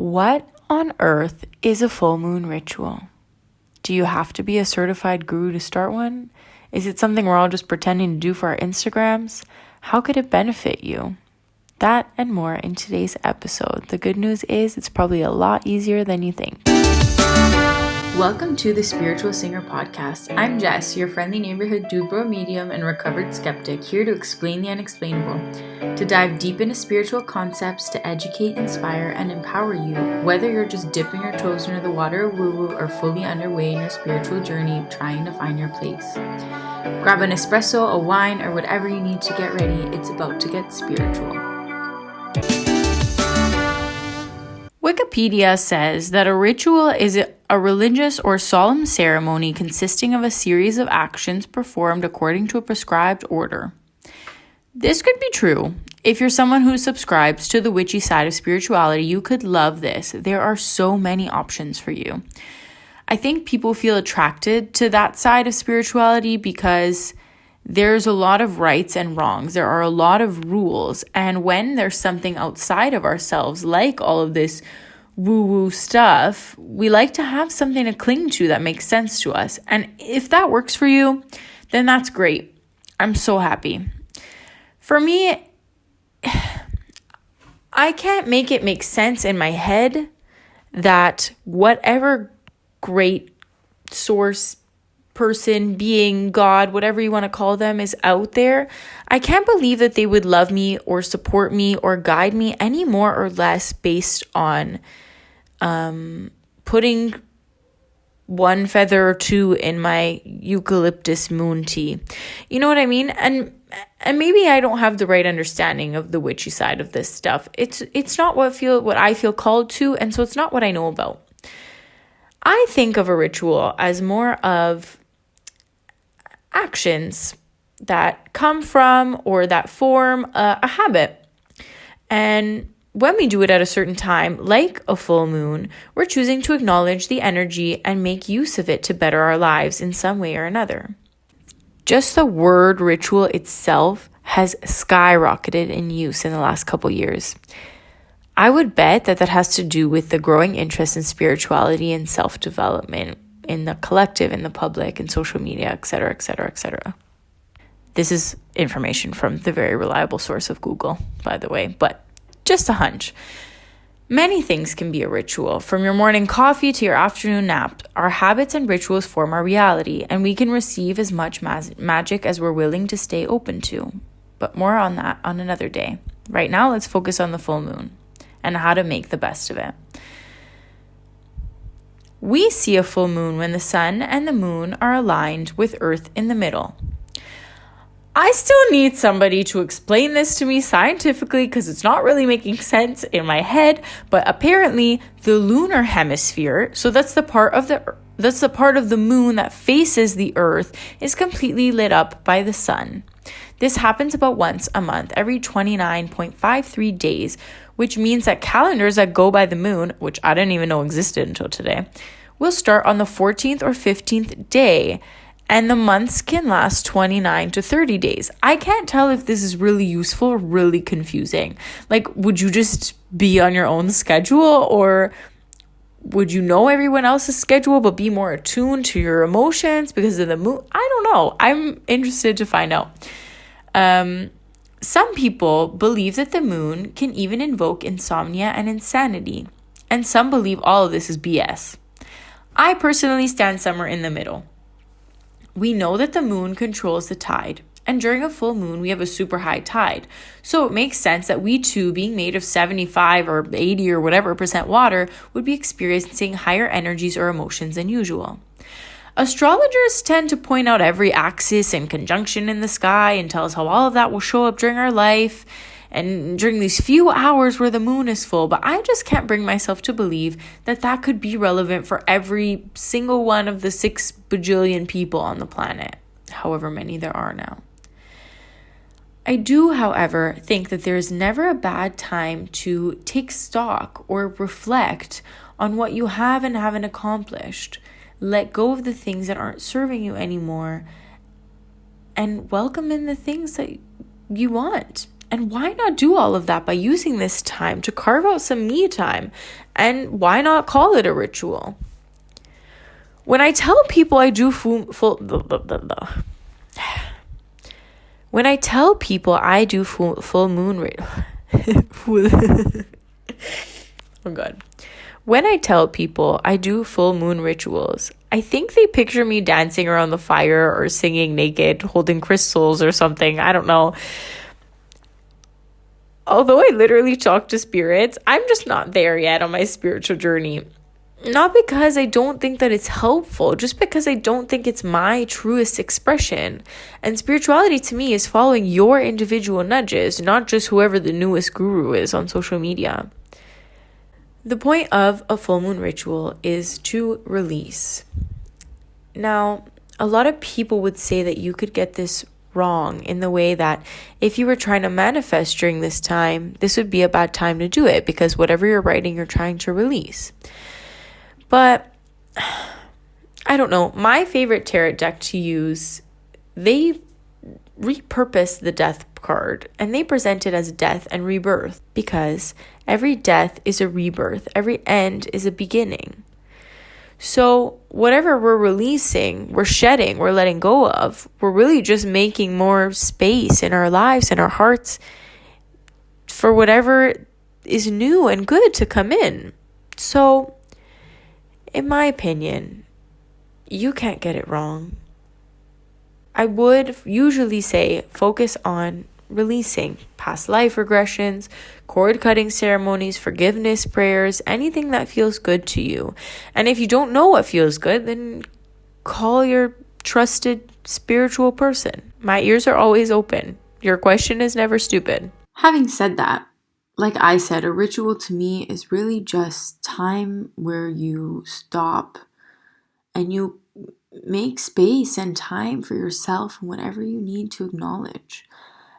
What on earth is a full moon ritual? Do you have to be a certified guru to start one? Is it something we're all just pretending to do for our Instagrams? How could it benefit you? That and more in today's episode. The good news is it's probably a lot easier than you think. Welcome to the Spiritual Singer Podcast. I'm Jess, your friendly neighborhood dude bro medium and recovered skeptic, here to explain the unexplainable, to dive deep into spiritual concepts, to educate, inspire, and empower you, whether you're just dipping your toes into the water of woo-woo or fully underway in your spiritual journey trying to find your place. Grab an espresso, a wine, or whatever you need to get ready. It's about to get spiritual. Wikipedia says that a ritual is a religious or solemn ceremony consisting of a series of actions performed according to a prescribed order. This could be true. If you're someone who subscribes to the witchy side of spirituality, you could love this. There are so many options for you. I think people feel attracted to that side of spirituality because there's a lot of rights and wrongs. There are a lot of rules. And when there's something outside of ourselves, like all of this woo-woo stuff, we like to have something to cling to that makes sense to us. And if that works for you, then that's great. I'm so happy. For me, I can't make it make sense in my head that whatever great source, person, being, God, whatever you want to call them, is out there, I can't believe that they would love me or support me or guide me any more or less based on putting one feather or two in my eucalyptus moon tea. You know what I mean? And maybe I don't have the right understanding of the witchy side of this stuff. It's not what I feel called to, and so it's not what I know about. I think of a ritual as more of actions that come from or that form a habit. And when we do it at a certain time, like a full moon, we're choosing to acknowledge the energy and make use of it to better our lives in some way or another. Just the word ritual itself has skyrocketed in use in the last couple years. I would bet that has to do with the growing interest in spirituality and self-development in the collective, in the public, in social media, etc., etc., etc. This is information from the very reliable source of Google, by the way, but just a hunch. Many things can be a ritual, from your morning coffee to your afternoon nap. Our habits and rituals form our reality, and we can receive as much magic as we're willing to stay open to. But more on that on another day. Right now, let's focus on the full moon and how to make the best of it. We see a full moon when the sun and the moon are aligned with Earth in the middle. I still need somebody to explain this to me scientifically because it's not really making sense in my head, but apparently the lunar hemisphere, so that's the part of the moon that faces the Earth, is completely lit up by the sun. This happens about once a month, every 29.53 days, which means that calendars that go by the moon, which I didn't even know existed until today, will start on the 14th or 15th day, and the months can last 29 to 30 days. I can't tell if this is really useful or really confusing. Like, would you just be on your own schedule, or would you know everyone else's schedule but be more attuned to your emotions because of the moon? I don't know. I'm interested to find out. Some people believe that the moon can even invoke insomnia and insanity, and some believe all of this is BS. I personally stand somewhere in the middle. We know that the moon controls the tide, and during a full moon, we have a super high tide. So it makes sense that we too, being made of 75 or 80 or whatever % water, would be experiencing higher energies or emotions than usual. Astrologers tend to point out every axis and conjunction in the sky and tell us how all of that will show up during our life and during these few hours where the moon is full. But I just can't bring myself to believe that could be relevant for every single one of the 6 bajillion people on the planet, however many there are now. I do, however, think that there is never a bad time to take stock or reflect on what you have and haven't accomplished. Let go of the things that aren't serving you anymore and welcome in the things that you want And why not do all of that by using this time to carve out some me time? And why not call it a ritual? When I tell people I do when I tell people I do full moon oh god. When I tell people I do full moon rituals, I think they picture me dancing around the fire or singing naked, holding crystals or something. I don't know. Although I literally talk to spirits, I'm just not there yet on my spiritual journey. Not because I don't think that it's helpful, just because I don't think it's my truest expression. And spirituality to me is following your individual nudges, not just whoever the newest guru is on social media. The point of a full moon ritual is to release. Now, a lot of people would say that you could get this wrong in the way that if you were trying to manifest during this time, this would be a bad time to do it because whatever you're writing, you're trying to release. But I don't know. My favorite tarot deck to use, they repurpose the death card and they present it as death and rebirth because every death is a rebirth. Every end is a beginning. So whatever we're releasing, we're shedding, we're letting go of, we're really just making more space in our lives and our hearts for whatever is new and good to come in. So in my opinion, you can't get it wrong. I would usually say focus on releasing past life regressions, cord cutting ceremonies, forgiveness prayers, anything that feels good to you. And if you don't know what feels good, then call your trusted spiritual person. My ears are always open. Your question is never stupid. Having said that, like I said, a ritual to me is really just time where you stop and you make space and time for yourself and whatever you need to acknowledge.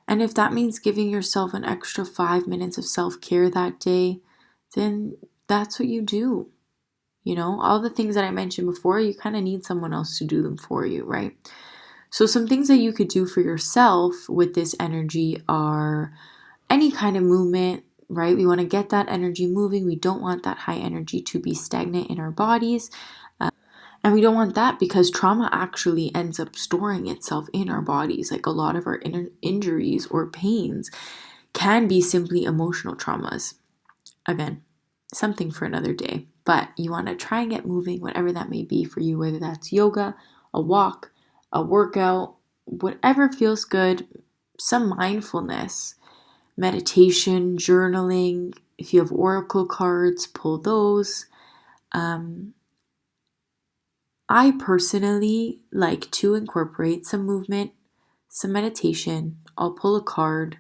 And if that means giving yourself an extra 5 minutes of self-care that day, then that's what you do. You know, all the things that I mentioned before, you kind of need someone else to do them for you, right? So some things that you could do for yourself with this energy are any kind of movement, right? We want to get that energy moving. We don't want that high energy to be stagnant in our bodies. And we don't want that because trauma actually ends up storing itself in our bodies. Like a lot of our injuries or pains can be simply emotional traumas. Again, something for another day. But you want to try and get moving, whatever that may be for you, whether that's yoga, a walk, a workout, whatever feels good, some mindfulness, meditation, journaling. If you have oracle cards, pull those. I personally like to incorporate some movement, some meditation. I'll pull a card.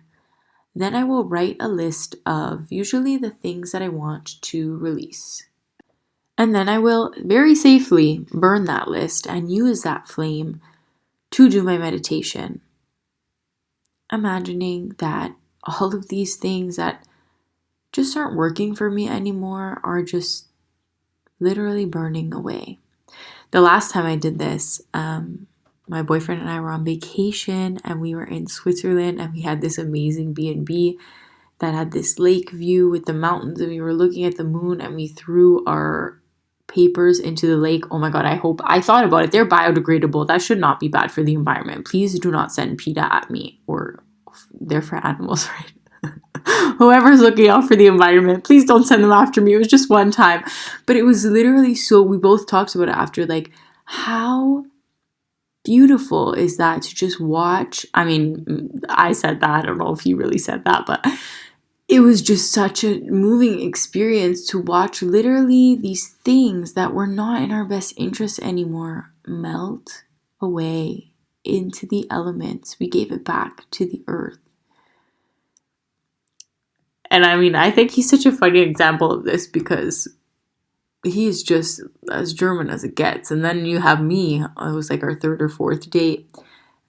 Then I will write a list of usually the things that I want to release. And then I will very safely burn that list and use that flame to do my meditation. Imagining that all of these things that just aren't working for me anymore are just literally burning away. The last time I did this, my boyfriend and I were on vacation and we were in Switzerland and we had this amazing B&B that had this lake view with the mountains and we were looking at the moon and we threw our papers into the lake. Oh my God, I thought about it. They're biodegradable. That should not be bad for the environment. Please do not send PETA at me, or they're for animals, right? Whoever's looking out for the environment, please don't send them after me. It was just one time. But it was literally so, we both talked about it after, like, how beautiful is that to just watch? I mean, I said that. I don't know if he really said that, but it was just such a moving experience to watch literally these things that were not in our best interest anymore melt away into the elements. We gave it back to the earth. And I mean, I think he's such a funny example of this because he's just as German as it gets. And then you have me. It was like our third or fourth date.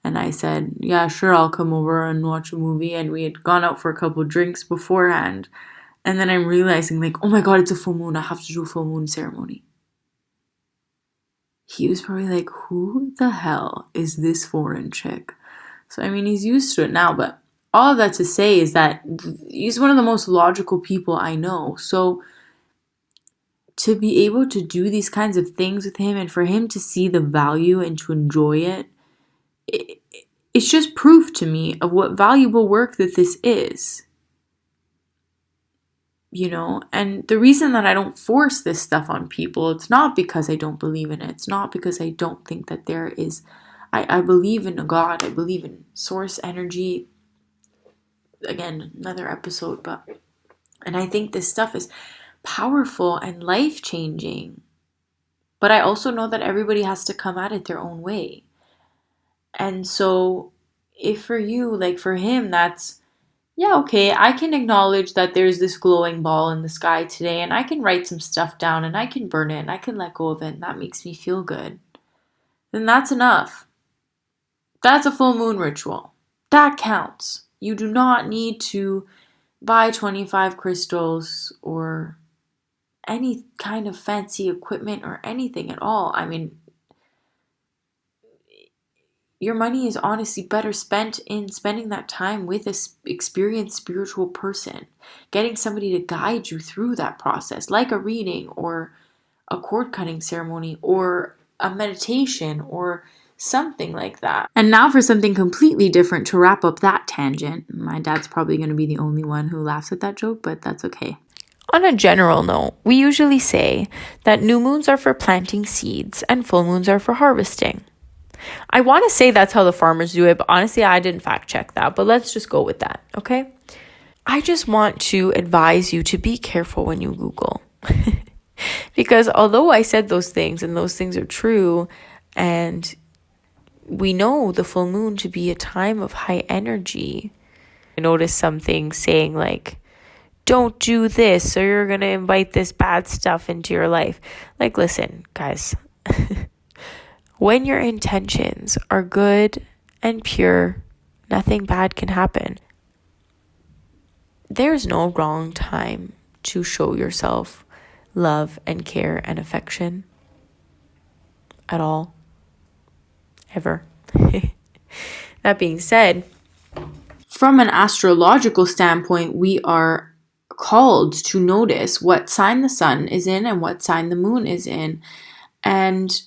And I said, yeah, sure, I'll come over and watch a movie. And we had gone out for a couple of drinks beforehand. And then I'm realizing, like, oh my God, it's a full moon. I have to do a full moon ceremony. He was probably like, who the hell is this foreign chick? So, I mean, he's used to it now, but all that to say is that he's one of the most logical people I know. So to be able to do these kinds of things with him and for him to see the value and to enjoy it, it's just proof to me of what valuable work that this is. And the reason that I don't force this stuff on people, it's not because I don't believe in it. It's not because I don't think that there is, I believe in a God. I believe in source energy. Again, another episode, and I think this stuff is powerful and life-changing. But I also know that everybody has to come at it their own way. And so if for you, like for him, that's, yeah, okay, I can acknowledge that there's this glowing ball in the sky today, and I can write some stuff down, and I can burn it, and I can let go of it, and that makes me feel good. Then that's enough. That's a full moon ritual. That counts. You do not need to buy 25 crystals or any kind of fancy equipment or anything at all. I mean, your money is honestly better spent in spending that time with an experienced spiritual person, getting somebody to guide you through that process, like a reading or a cord cutting ceremony or a meditation or something like that. And now for something completely different to wrap up that tangent. My dad's probably going to be the only one who laughs at that joke, but that's okay. On a general note, we usually say that new moons are for planting seeds and full moons are for harvesting. I want to say that's how the farmers do it, but honestly, I didn't fact check that, but let's just go with that, okay? I just want to advise you to be careful when you Google. Because although I said those things and those things are true, and we know the full moon to be a time of high energy, I noticed something saying like, don't do this or you're going to invite this bad stuff into your life. Like, listen, guys, when your intentions are good and pure, nothing bad can happen. There's no wrong time to show yourself love and care and affection at all, ever. That being said, from an astrological standpoint, we are called to notice what sign the sun is in and what sign the moon is in, and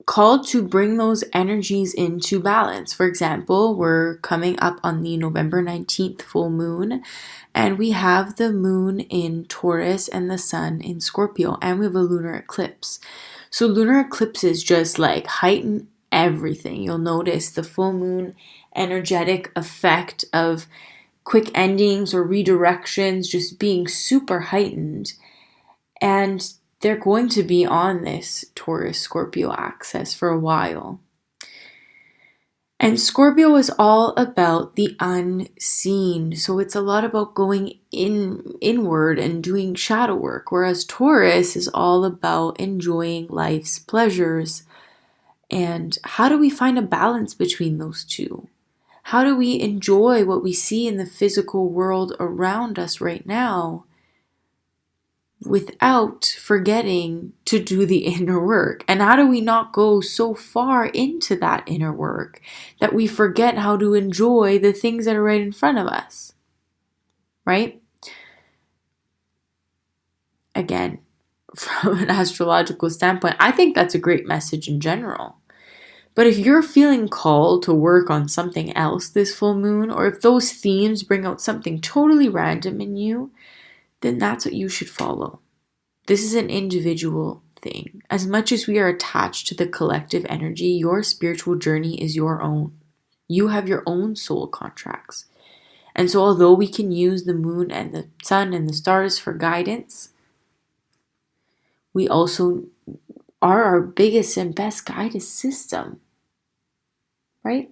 called to bring those energies into balance. For example, we're coming up on the November 19th full moon, and we have the moon in Taurus and the sun in Scorpio, and we have a lunar eclipse. So lunar eclipses just like heighten everything. You'll notice the full moon energetic effect of quick endings or redirections just being super heightened. And they're going to be on this Taurus-Scorpio axis for a while. And Scorpio is all about the unseen. So it's a lot about going inward and doing shadow work. Whereas Taurus is all about enjoying life's pleasures. And how do we find a balance between those two? How do we enjoy what we see in the physical world around us right now without forgetting to do the inner work? And how do we not go so far into that inner work that we forget how to enjoy the things that are right in front of us? Right? Again, from an astrological standpoint, I think that's a great message in general. But if you're feeling called to work on something else this full moon, or if those themes bring out something totally random in you, then that's what you should follow. This is an individual thing. As much as we are attached to the collective energy, your spiritual journey is your own. You have your own soul contracts. And so although we can use the moon and the sun and the stars for guidance, we also are our biggest and best guidance system. Right?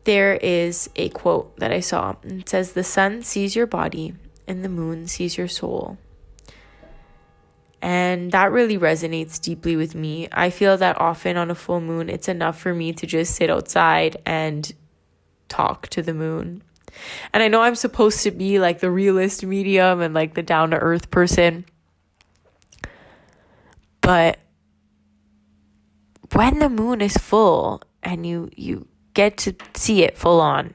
There is a quote that I saw. It says, "The sun sees your body and the moon sees your soul." And that really resonates deeply with me. I feel that often on a full moon, it's enough for me to just sit outside and talk to the moon. And I know I'm supposed to be like the realist medium and like the down-to-earth person. But when the moon is full and you get to see it full on,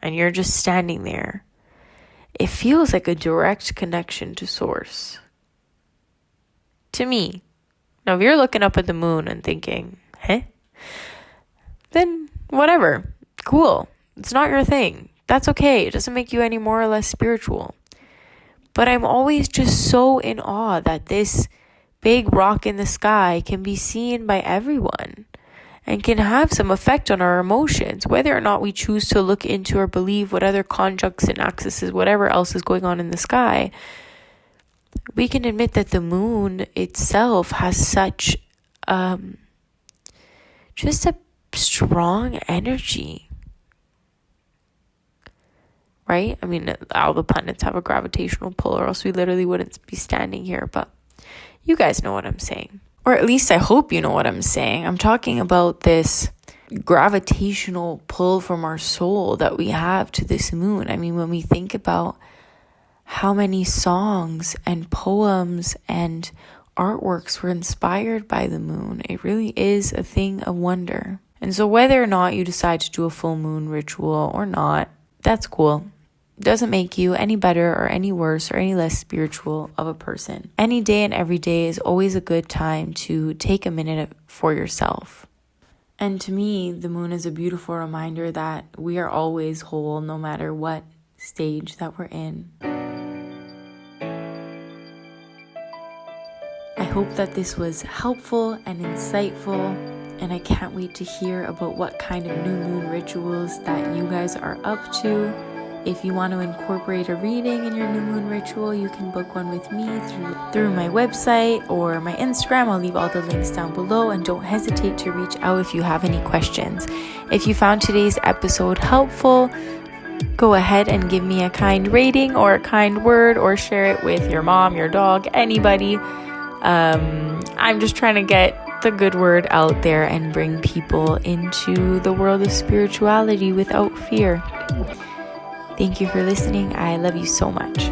and you're just standing there, it feels like a direct connection to source. To me. Now, if you're looking up at the moon and thinking, then whatever. Cool. It's not your thing. That's okay. It doesn't make you any more or less spiritual. But I'm always just so in awe that this big rock in the sky can be seen by everyone and can have some effect on our emotions, whether or not we choose to look into or believe what other conjuncts and axes, whatever else is going on in the sky. We can admit that the moon itself has such just a strong energy. Right? I mean, all the planets have a gravitational pull, or else we literally wouldn't be standing here. But you guys know what I'm saying. Or at least I hope you know what I'm saying. I'm talking about this gravitational pull from our soul that we have to this moon. I mean, when we think about how many songs and poems and artworks were inspired by the moon, it really is a thing of wonder. And so whether or not you decide to do a full moon ritual or not, that's cool. Doesn't make you any better or any worse or any less spiritual of a person. Any day and every day is always a good time to take a minute for yourself. And to me, the moon is a beautiful reminder that we are always whole no matter what stage that we're in. I hope that this was helpful and insightful, and I can't wait to hear about what kind of new moon rituals that you guys are up to. If you want to incorporate a reading in your new moon ritual, you can book one with me through my website or my Instagram. I'll leave all the links down below, and don't hesitate to reach out if you have any questions. If you found today's episode helpful, go ahead and give me a kind rating or a kind word, or share it with your mom, your dog, anybody. I'm just trying to get the good word out there and bring people into the world of spirituality without fear. Thank you for listening. I love you so much.